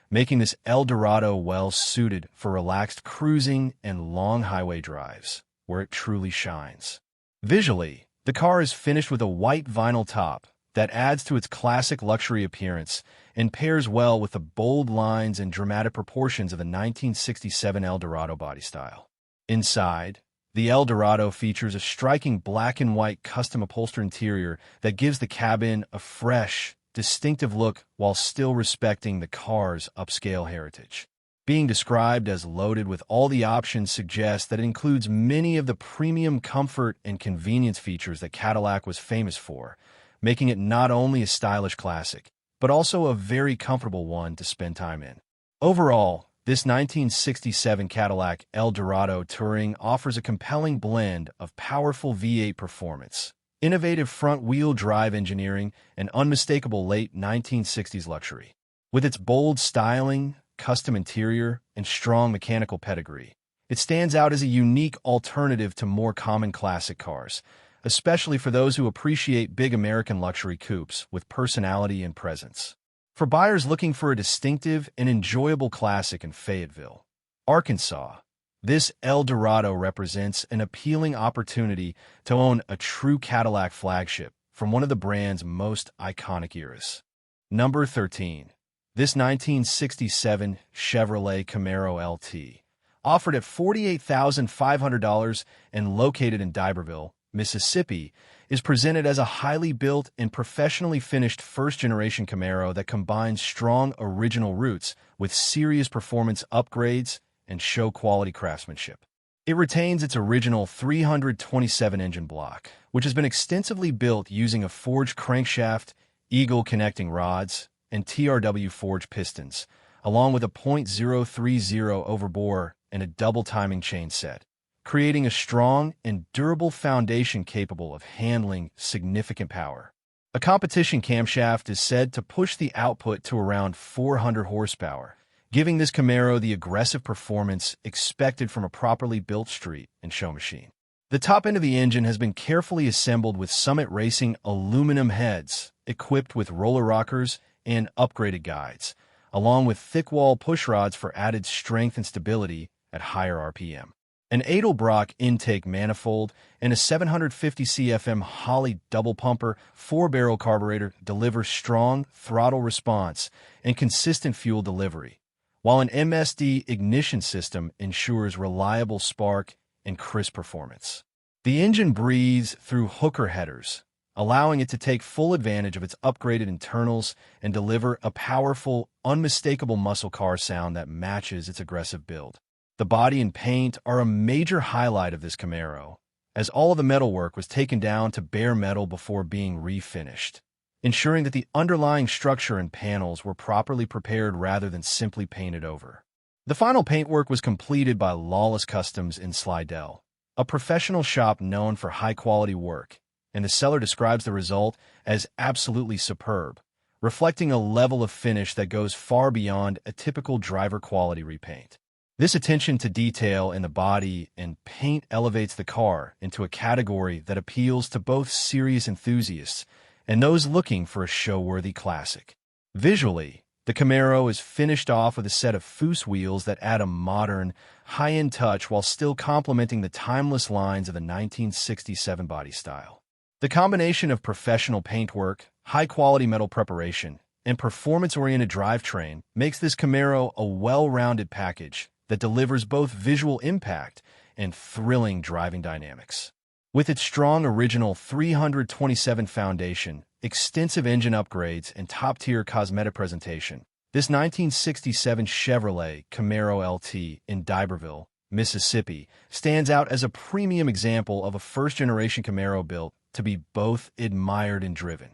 making this Eldorado well-suited for relaxed cruising and long highway drives, where it truly shines. Visually, the car is finished with a white vinyl top that adds to its classic luxury appearance and pairs well with the bold lines and dramatic proportions of the 1967 Eldorado body style. Inside, the Eldorado features a striking black and white custom upholstered interior that gives the cabin a fresh, distinctive look while still respecting the car's upscale heritage. Being described as loaded with all the options suggests that it includes many of the premium comfort and convenience features that Cadillac was famous for, making it not only a stylish classic, but also a very comfortable one to spend time in. Overall, this 1967 Cadillac Eldorado Touring offers a compelling blend of powerful V8 performance, innovative front-wheel drive engineering, and unmistakable late 1960s luxury. With its bold styling, custom interior, and strong mechanical pedigree, it stands out as a unique alternative to more common classic cars, especially for those who appreciate big American luxury coupes with personality and presence. For buyers looking for a distinctive and enjoyable classic in Fayetteville, Arkansas, this Eldorado represents an appealing opportunity to own a true Cadillac flagship from one of the brand's most iconic eras. Number 13. This 1967 Chevrolet Camaro LT, offered at $48,500 and located in D'Iberville, Mississippi, is presented as a highly built and professionally finished first-generation Camaro that combines strong original roots with serious performance upgrades and show-quality craftsmanship. It retains its original 327 engine block, which has been extensively built using a forged crankshaft, Eagle connecting rods, and TRW forged pistons, along with a .030 overbore and a double-timing chain set, creating a strong and durable foundation capable of handling significant power. A competition camshaft is said to push the output to around 400 horsepower, giving this Camaro the aggressive performance expected from a properly built street and show machine. The top end of the engine has been carefully assembled with Summit Racing aluminum heads, equipped with roller rockers and upgraded guides, along with thick-wall pushrods for added strength and stability at higher RPM. An Edelbrock intake manifold and a 750 CFM Holley double pumper 4-barrel carburetor deliver strong throttle response and consistent fuel delivery, while an MSD ignition system ensures reliable spark and crisp performance. The engine breathes through hooker headers, allowing it to take full advantage of its upgraded internals and deliver a powerful, unmistakable muscle car sound that matches its aggressive build. The body and paint are a major highlight of this Camaro, as all of the metalwork was taken down to bare metal before being refinished, ensuring that the underlying structure and panels were properly prepared rather than simply painted over. The final paintwork was completed by Lawless Customs in Slidell, a professional shop known for high-quality work, and the seller describes the result as absolutely superb, reflecting a level of finish that goes far beyond a typical driver-quality repaint. This attention to detail in the body and paint elevates the car into a category that appeals to both serious enthusiasts and those looking for a show-worthy classic. Visually, The Camaro is finished off with a set of Foose wheels that add a modern, high-end touch while still complementing the timeless lines of the 1967 body style. The combination of professional paintwork, high-quality metal preparation, and performance-oriented drivetrain makes this Camaro a well-rounded package that delivers both visual impact and thrilling driving dynamics. With its strong original 327 foundation, extensive engine upgrades, and top-tier cosmetic presentation, this 1967 Chevrolet Camaro LT in D'Iberville, Mississippi, stands out as a premium example of a first-generation Camaro built to be both admired and driven.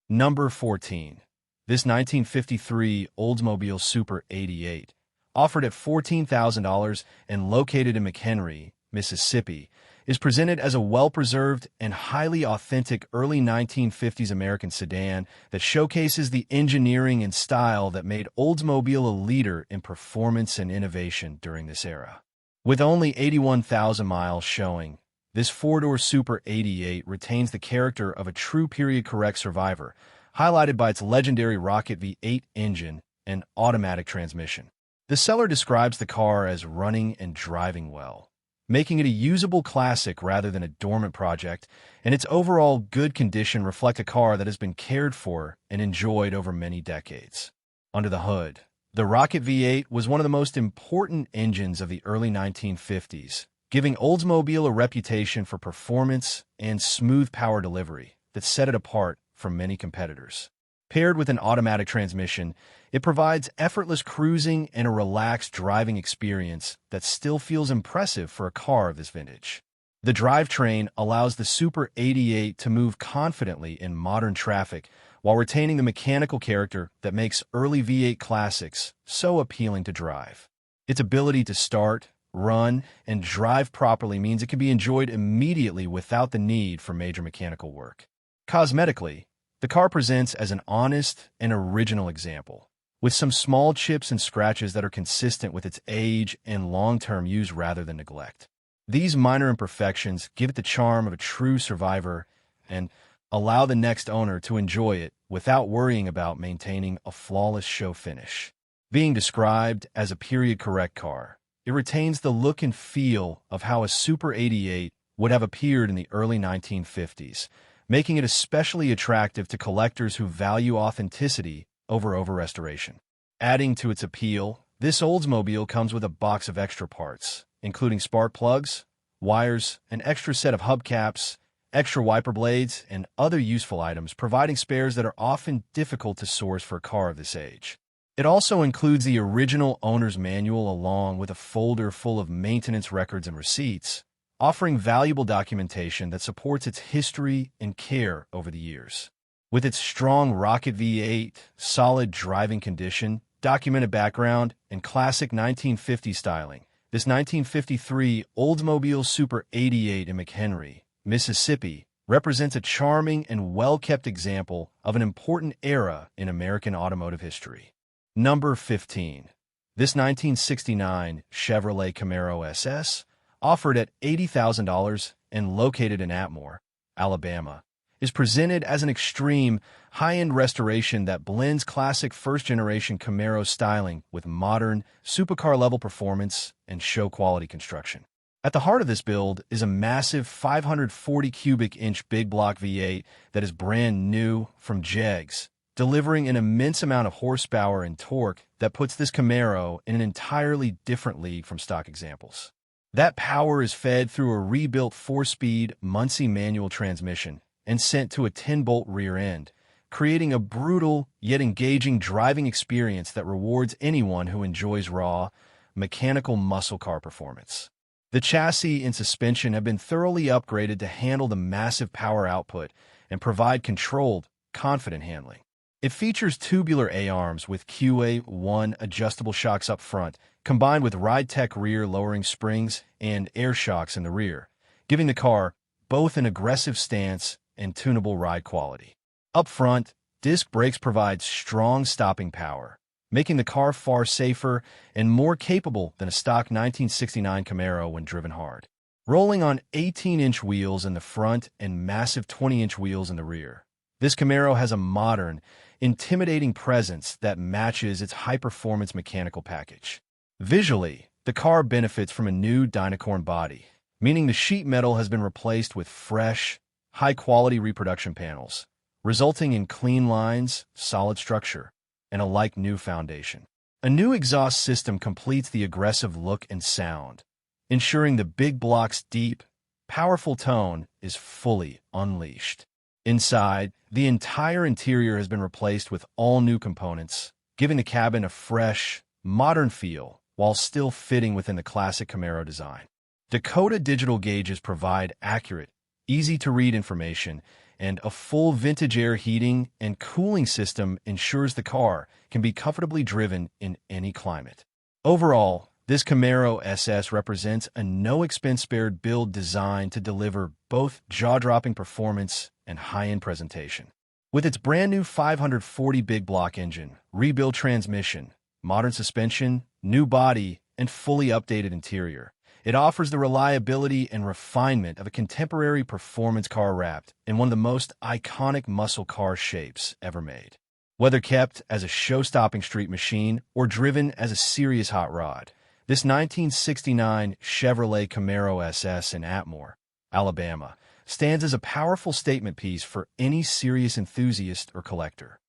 Number 14. This 1953 Oldsmobile Super 88, offered at $14,000 and located in McHenry, Mississippi, is presented as a well-preserved and highly authentic early 1950s American sedan that showcases the engineering and style that made Oldsmobile a leader in performance and innovation during this era. With only 81,000 miles showing, this four-door Super 88 retains the character of a true period-correct survivor, highlighted by its legendary rocket V8 engine and automatic transmission. The seller describes the car as running and driving well, making it a usable classic rather than a dormant project, and its overall good condition reflect a car that has been cared for and enjoyed over many decades. Under the hood, the Rocket V8 was one of the most important engines of the early 1950s, giving Oldsmobile a reputation for performance and smooth power delivery that set it apart from many competitors. Paired with an automatic transmission, it provides effortless cruising and a relaxed driving experience that still feels impressive for a car of this vintage. The drivetrain allows the Super 88 to move confidently in modern traffic while retaining the mechanical character that makes early V8 classics so appealing to drive. Its ability to start, run, and drive properly means it can be enjoyed immediately without the need for major mechanical work. Cosmetically, the car presents as an honest and original example, with some small chips and scratches that are consistent with its age and long-term use rather than neglect. These minor imperfections give it the charm of a true survivor and allow the next owner to enjoy it without worrying about maintaining a flawless show finish. Being described as a period-correct car, it retains the look and feel of how a Super 88 would have appeared in the early 1950s, making it especially attractive to collectors who value authenticity over restoration. Adding to its appeal, this Oldsmobile comes with a box of extra parts, including spark plugs, wires, an extra set of hubcaps, extra wiper blades, and other useful items, providing spares that are often difficult to source for a car of this age. It also includes the original owner's manual along with a folder full of maintenance records and receipts, offering valuable documentation that supports its history and care over the years. With its strong Rocket V8, solid driving condition, documented background, and classic 1950s styling, this 1953 Oldsmobile Super 88 in McHenry, Mississippi, represents a charming and well-kept example of an important era in American automotive history. Number 15. This 1969 Chevrolet Camaro SS, offered at $80,000 and located in Atmore, Alabama, is presented as an extreme, high-end restoration that blends classic first-generation Camaro styling with modern, supercar-level performance and show-quality construction. At the heart of this build is a massive 540 cubic inch big block V8 that is brand new from Jegs, delivering an immense amount of horsepower and torque that puts this Camaro in an entirely different league from stock examples. That power is fed through a rebuilt 4-speed Muncie manual transmission and sent to a 10-bolt rear end, creating a brutal yet engaging driving experience that rewards anyone who enjoys raw, mechanical muscle car performance. The chassis and suspension have been thoroughly upgraded to handle the massive power output and provide controlled, confident handling. It features tubular A-arms with QA1 adjustable shocks up front, combined with Ride-Tech rear lowering springs and air shocks in the rear, giving the car both an aggressive stance and tunable ride quality. Up front, disc brakes provide strong stopping power, making the car far safer and more capable than a stock 1969 Camaro when driven hard. Rolling on 18-inch wheels in the front and massive 20-inch wheels in the rear, this Camaro has a modern, intimidating presence that matches its high-performance mechanical package. Visually, the car benefits from a new Dynacorn body, meaning the sheet metal has been replaced with fresh, high-quality reproduction panels, resulting in clean lines, solid structure, and a like-new foundation. A new exhaust system completes the aggressive look and sound, ensuring the big block's deep, powerful tone is fully unleashed. Inside, the entire interior has been replaced with all new components, giving the cabin a fresh, modern feel while still fitting within the classic Camaro design. Dakota digital gauges provide accurate, easy-to-read information, and a full vintage air heating and cooling system ensures the car can be comfortably driven in any climate. Overall, this Camaro SS represents a no-expense-spared build designed to deliver both jaw-dropping performance and high-end presentation. With its brand-new 540 big block engine, rebuilt transmission, modern suspension, new body, and fully updated interior, it offers the reliability and refinement of a contemporary performance car wrapped in one of the most iconic muscle car shapes ever made. Whether kept as a show-stopping street machine or driven as a serious hot rod, this 1969 Chevrolet Camaro SS in Atmore, Alabama, stands as a powerful statement piece for any serious enthusiast or collector.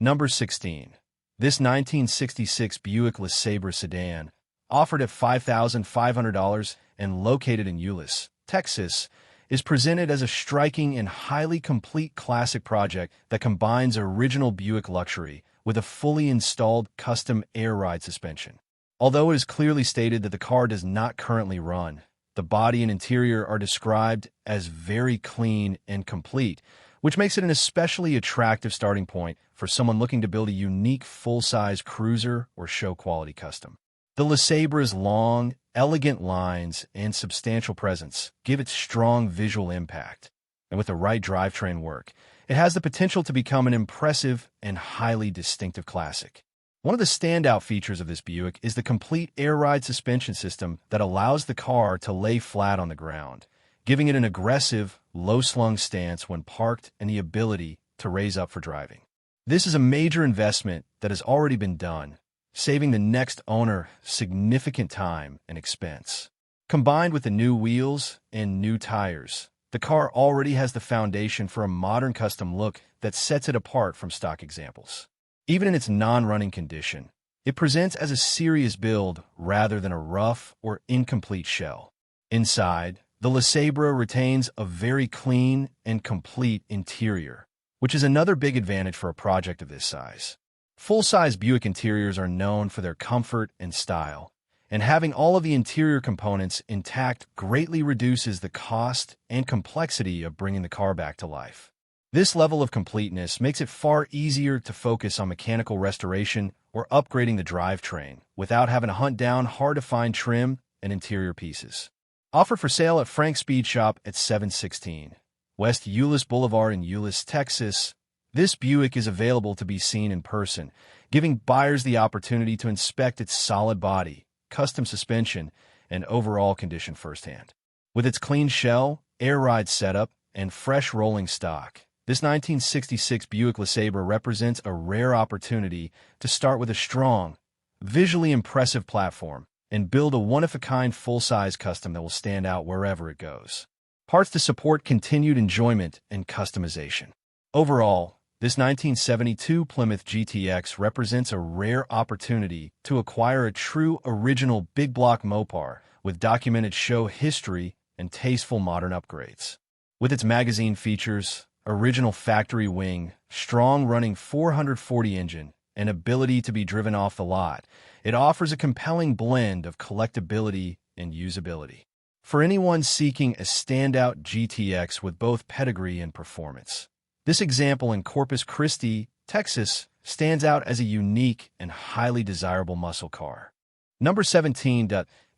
Number 16. This 1966 Buick LeSabre sedan, offered at $5,500 and located in Euless, Texas, is presented as a striking and highly complete classic project that combines original Buick luxury with a fully installed custom air ride suspension. Although it is clearly stated that the car does not currently run, the body and interior are described as very clean and complete, which makes it an especially attractive starting point for someone looking to build a unique full-size cruiser or show-quality custom. The LeSabre's long, elegant lines and substantial presence give it strong visual impact, and with the right drivetrain work, it has the potential to become an impressive and highly distinctive classic. One of the standout features of this Buick is the complete air ride suspension system that allows the car to lay flat on the ground, giving it an aggressive, low-slung stance when parked and the ability to raise up for driving. This is a major investment that has already been done, saving the next owner significant time and expense. Combined with the new wheels and new tires, the car already has the foundation for a modern custom look that sets it apart from stock examples. Even in its non-running condition, it presents as a serious build rather than a rough or incomplete shell. Inside, the LeSabre retains a very clean and complete interior, which is another big advantage for a project of this size. Full-size Buick interiors are known for their comfort and style, and having all of the interior components intact greatly reduces the cost and complexity of bringing the car back to life. This level of completeness makes it far easier to focus on mechanical restoration or upgrading the drivetrain without having to hunt down hard-to-find trim and interior pieces. Offered for sale at Frank's Speed Shop at 716 West Euless Boulevard in Euless, Texas, this Buick is available to be seen in person, giving buyers the opportunity to inspect its solid body, custom suspension, and overall condition firsthand. With its clean shell, air ride setup, and fresh rolling stock, this 1966 Buick LeSabre represents a rare opportunity to start with a strong, visually impressive platform and build a one-of-a-kind full-size custom that will stand out wherever it goes. Parts to support continued enjoyment and customization. Overall, this 1972 Plymouth GTX represents a rare opportunity to acquire a true original big block Mopar with documented show history and tasteful modern upgrades. With its magazine features, original factory wing, strong running 440 engine, and ability to be driven off the lot, it offers a compelling blend of collectability and usability. For anyone seeking a standout GTX with both pedigree and performance, this example in Corpus Christi, Texas, stands out as a unique and highly desirable muscle car. Number 17.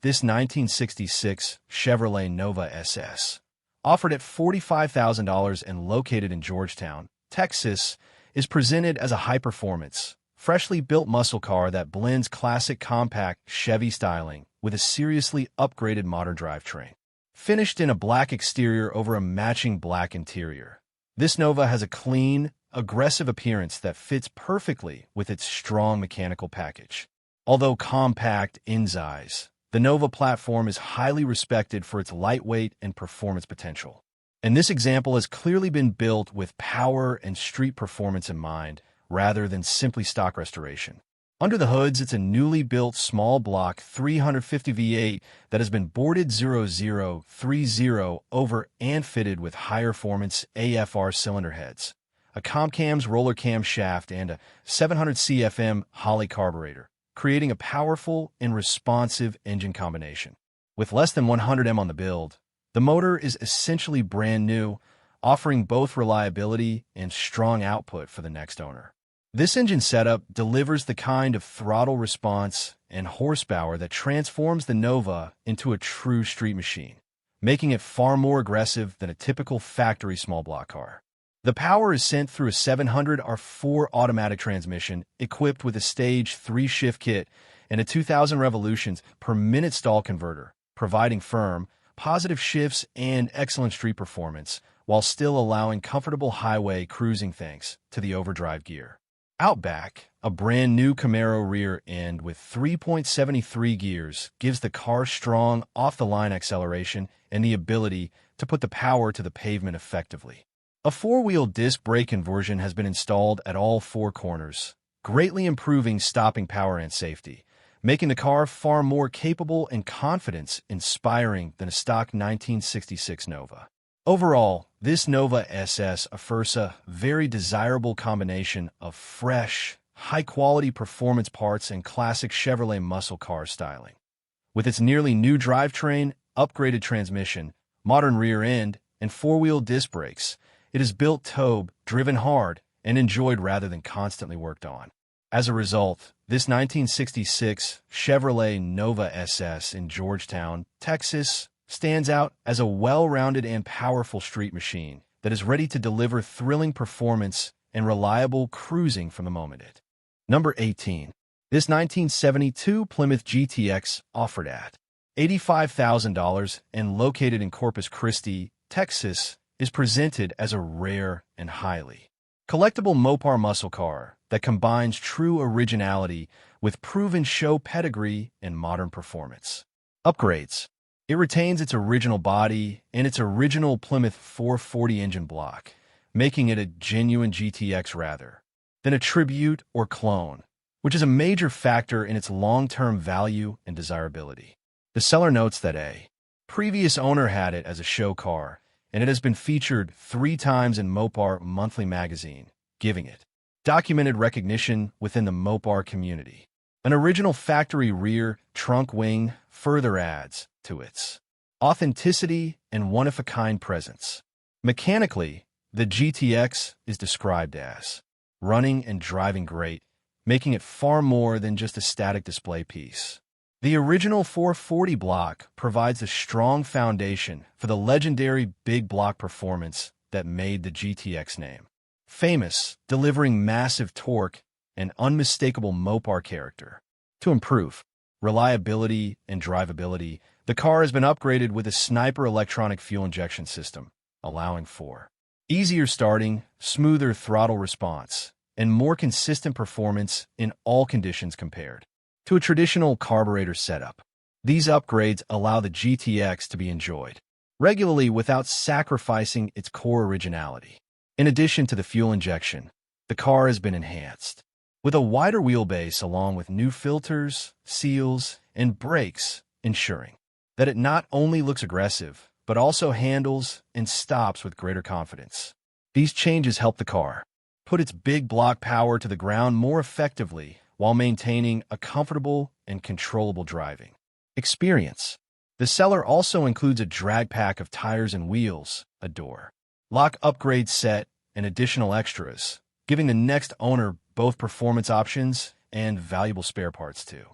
This 1966 Chevrolet Nova SS, offered at $45,000 and located in Georgetown, Texas, is presented as a high-performance, freshly built muscle car that blends classic compact Chevy styling with a seriously upgraded modern drivetrain. Finished in a black exterior over a matching black interior, this Nova has a clean, aggressive appearance that fits perfectly with its strong mechanical package. Although compact in size, the Nova platform is highly respected for its lightweight and performance potential. And this example has clearly been built with power and street performance in mind, rather than simply stock restoration. Under the hoods, it's a newly built small block 350 V8 that has been boarded 0030 over and fitted with higher performance AFR cylinder heads, a Comcam's roller cam shaft, and a 700 CFM Holley carburetor, creating a powerful and responsive engine combination. With less than 100 M on the build, the motor is essentially brand new, offering both reliability and strong output for the next owner. This engine setup delivers the kind of throttle response and horsepower that transforms the Nova into a true street machine, making it far more aggressive than a typical factory small block car. The power is sent through a 700R4 automatic transmission equipped with a stage 3 shift kit and a 2,000 revolutions per minute stall converter, providing firm, positive shifts and excellent street performance while still allowing comfortable highway cruising thanks to the overdrive gear. Out back, a brand new Camaro rear end with 3.73 gears gives the car strong off-the-line acceleration and the ability to put the power to the pavement effectively. A 4-wheel disc brake conversion has been installed at all 4 corners, greatly improving stopping power and safety, making the car far more capable and confidence-inspiring than a stock 1966 Nova. Overall, this Nova SS offers a very desirable combination of fresh, high-quality performance parts and classic Chevrolet muscle car styling. With its nearly new drivetrain, upgraded transmission, modern rear end, and 4-wheel disc brakes, it is built towed, driven hard, and enjoyed rather than constantly worked on. As a result, this 1966 Chevrolet Nova SS in Georgetown, Texas, stands out as a well-rounded and powerful street machine that is ready to deliver thrilling performance and reliable cruising from the moment it. Number 18. This 1972 Plymouth GTX offered at $85,000 and located in Corpus Christi, Texas, is presented as a rare and highly collectible Mopar muscle car that combines true originality with proven show pedigree and modern performance. Upgrades. It retains its original body and its original Plymouth 440 engine block, making it a genuine GTX rather than a tribute or clone, which is a major factor in its long-term value and desirability. The seller notes that a previous owner had it as a show car, and it has been featured 3 times in Mopar Monthly magazine, giving it documented recognition within the Mopar community. An original factory rear trunk wing further adds to its authenticity and one-of-a-kind presence. Mechanically, the GTX is described as running and driving great, making it far more than just a static display piece. The original 440 block provides a strong foundation for the legendary big block performance that made the GTX name famous, delivering massive torque and unmistakable Mopar character. To improve reliability and drivability, the car has been upgraded with a Sniper electronic fuel injection system, allowing for easier starting, smoother throttle response, and more consistent performance in all conditions compared to a traditional carburetor setup. These upgrades allow the GTX to be enjoyed regularly without sacrificing its core originality. In addition to the fuel injection, the car has been enhanced with a wider wheelbase along with new filters, seals, and brakes, ensuring that it not only looks aggressive, but also handles and stops with greater confidence. These changes help the car put its big block power to the ground more effectively while maintaining a comfortable and controllable driving experience. The seller also includes a drag pack of tires and wheels, a door lock upgrade set, and additional extras, giving the next owner both performance options and valuable spare parts to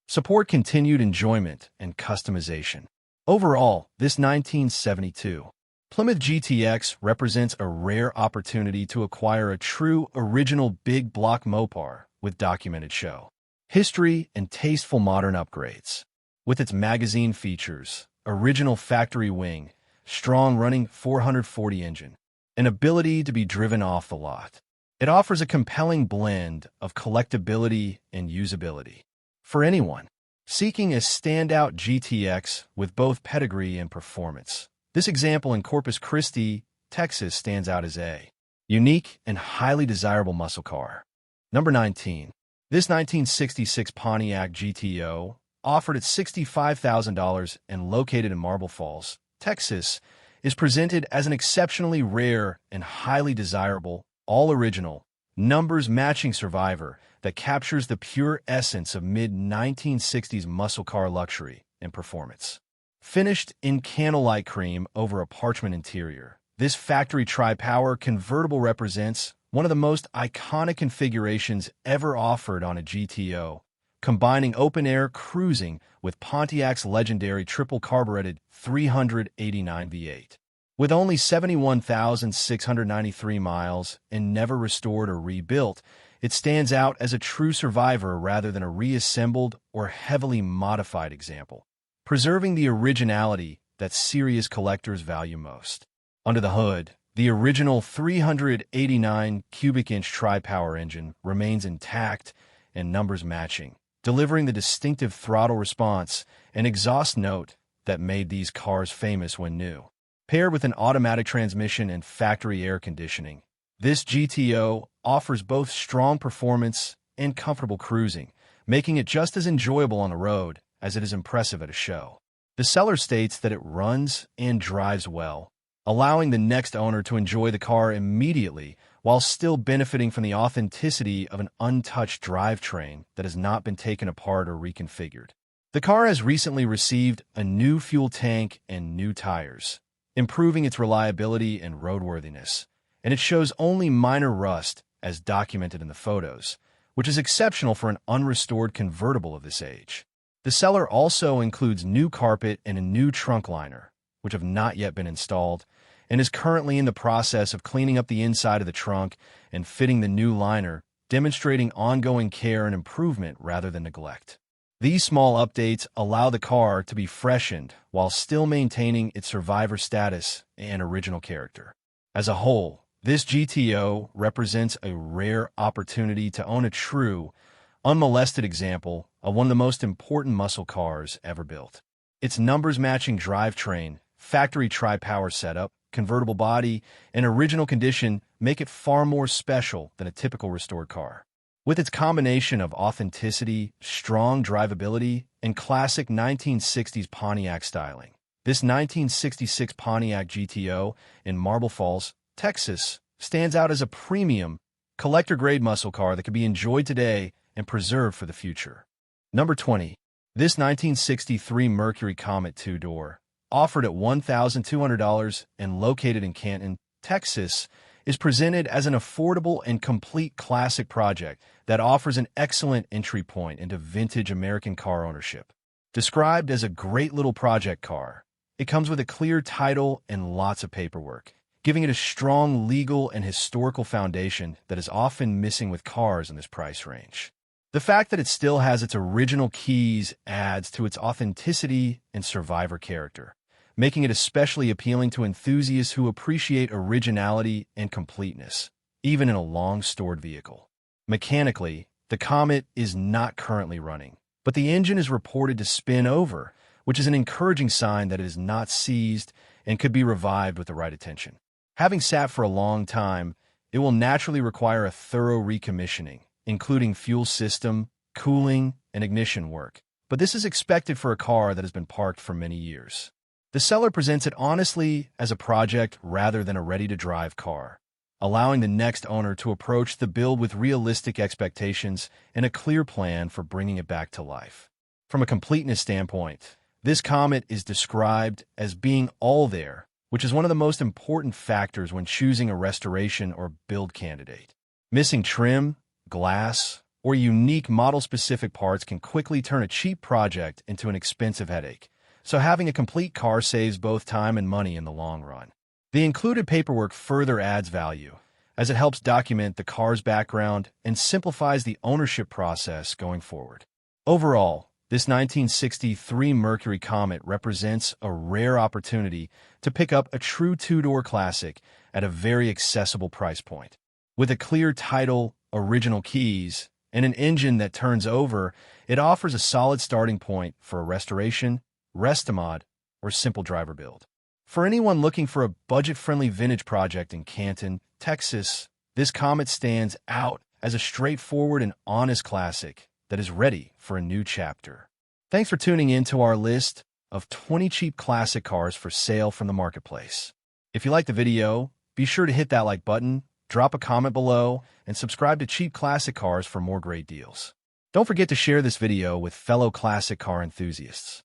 support continued enjoyment and customization. Overall, this 1972 Plymouth GTX represents a rare opportunity to acquire a true original big block Mopar with documented show history and tasteful modern upgrades. With its magazine features, original factory wing, strong running 440 engine, and ability to be driven off the lot, It offers a compelling blend of collectability and usability. For anyone seeking a standout GTX with both pedigree and performance, this example in Corpus Christi, Texas stands out as a unique and highly desirable muscle car. Number 19. This 1966 Pontiac GTO, offered at $65,000 and located in Marble Falls, Texas, is presented as an exceptionally rare and highly desirable, all-original, numbers-matching survivor that captures the pure essence of mid-1960s muscle car luxury and performance. Finished in candlelight cream over a parchment interior, this factory tri-power convertible represents one of the most iconic configurations ever offered on a GTO, combining open-air cruising with Pontiac's legendary triple-carbureted 389 V8. With only 71,693 miles and never restored or rebuilt, it stands out as a true survivor rather than a reassembled or heavily modified example, preserving the originality that serious collectors value most. Under the hood, the original 389 cubic inch tri-power engine remains intact and numbers matching, delivering the distinctive throttle response and exhaust note that made these cars famous when new. Paired with an automatic transmission and factory air conditioning, this GTO offers both strong performance and comfortable cruising, making it just as enjoyable on the road as it is impressive at a show. The seller states that it runs and drives well, allowing the next owner to enjoy the car immediately while still benefiting from the authenticity of an untouched drivetrain that has not been taken apart or reconfigured. The car has recently received a new fuel tank and new tires, improving its reliability and roadworthiness, and it shows only minor rust as documented in the photos, which is exceptional for an unrestored convertible of this age. The seller also includes new carpet and a new trunk liner, which have not yet been installed, and is currently in the process of cleaning up the inside of the trunk and fitting the new liner, demonstrating ongoing care and improvement rather than neglect. These small updates allow the car to be freshened while still maintaining its survivor status and original character. As a whole, this GTO represents a rare opportunity to own a true, unmolested example of one of the most important muscle cars ever built. Its numbers-matching drivetrain, factory tri-power setup, convertible body, and original condition make it far more special than a typical restored car. With its combination of authenticity, strong drivability, and classic 1960s Pontiac styling, this 1966 Pontiac GTO in Marble Falls, Texas, stands out as a premium, collector-grade muscle car that can be enjoyed today and preserved for the future. Number 20. This 1963 Mercury Comet two-door, offered at $1,200 and located in Canton, Texas, is presented as an affordable and complete classic project that offers an excellent entry point into vintage American car ownership. Described as a great little project car, it comes with a clear title and lots of paperwork, giving it a strong legal and historical foundation that is often missing with cars in this price range. The fact that it still has its original keys adds to its authenticity and survivor character, making it especially appealing to enthusiasts who appreciate originality and completeness, even in a long-stored vehicle. Mechanically, the Comet is not currently running, but the engine is reported to spin over, which is an encouraging sign that it is not seized and could be revived with the right attention. Having sat for a long time, it will naturally require a thorough recommissioning, including fuel system, cooling, and ignition work, but this is expected for a car that has been parked for many years. The seller presents it honestly as a project rather than a ready-to-drive car, allowing the next owner to approach the build with realistic expectations and a clear plan for bringing it back to life. From a completeness standpoint, this Comet is described as being all there, which is one of the most important factors when choosing a restoration or build candidate. Missing trim, glass, or unique model-specific parts can quickly turn a cheap project into an expensive headache, so having a complete car saves both time and money in the long run. The included paperwork further adds value, as it helps document the car's background and simplifies the ownership process going forward. Overall, this 1963 Mercury Comet represents a rare opportunity to pick up a true two-door classic at a very accessible price point. With a clear title, original keys, and an engine that turns over, it offers a solid starting point for a restoration, restomod, or simple driver build. For anyone looking for a budget-friendly vintage project in Canton, Texas, this Comet stands out as a straightforward and honest classic that is ready for a new chapter. Thanks for tuning in to our list of 20 cheap classic cars for sale from the marketplace. If you liked the video, be sure to hit that like button, drop a comment below, and subscribe to Cheap Classic Cars for more great deals. Don't forget to share this video with fellow classic car enthusiasts.